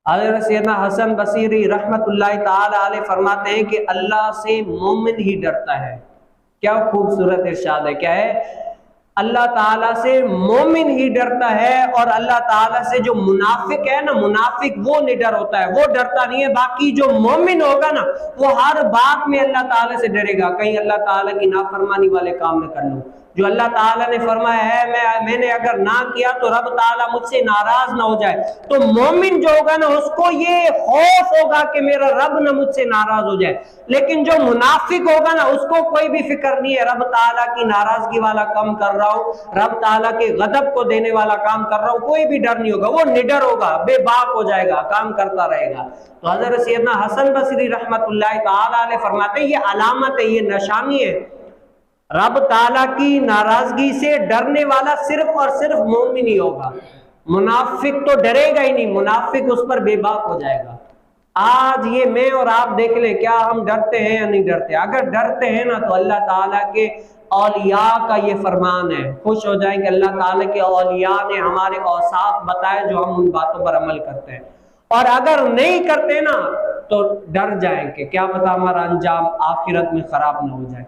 हज़रत सैयदना हसन बसीरी रहमतुल्लाहि ताला अलैह फरमाते हैं कि अल्लाह से मोमिन ही डरता है। क्या खूबसूरत इरशाद है, क्या है, अल्लाह ताला से मोमिन ही डरता है। और अल्लाह ताला से जो मुनाफिक है ना, मुनाफिक वो निडर होता है, वो डरता नहीं है। बाकी जो मोमिन होगा ना, वो हर बात में अल्लाह ताला से डरेगा, कहीं अल्लाह ताला की नाफरमानी वाले काम न कर लूं। जो अल्लाह ताला ने फरमाया है मैंने अगर ना किया तो रब ताला मुझसे नाराज ना हो जाए, तो मोमिन जो होगा ना उसको ये खौफ होगा कि मेरा रब ना मुझसे नाराज हो जाए। लेकिन जो मुनाफिक होगा ना उसको कोई भी फिक्र नहीं है, रब ताला की नाराजगी वाला काम कर रहा हूं, रब ताला के गदब को देने वाला काम कर रहा हूं, कोई भी डर नहीं होगा, वो निडर होगा, बेबाक हो जाएगा, काम करता रहेगा। तो हजरत सैयदना हसन बसरी रहमतुल्लाहि ताला अलैह फरमाते हैं ये अलामत है, ये निशानी है, रब ताला की नाराजगी से डरने वाला सिर्फ और सिर्फ मोमिन ही होगा। मुनाफिक तो डरेगा ही नहीं, मुनाफिक उस पर बेबाक हो जाएगा। आज ये मैं और आप देख ले, क्या हम डरते हैं या नहीं डरते? अगर डरते हैं ना तो अल्लाह ताला के औलिया का ये फरमान है, खुश हो जाएंगे अल्लाह ताला के औलिया ने हमारे औसाफ बताए जो हम उन बातों पर अमल करते हैं। और अगर नहीं करते ना तो डर जाएंगे, क्या पता हमारा अंजाम आखिरत में खराब ना हो जाए।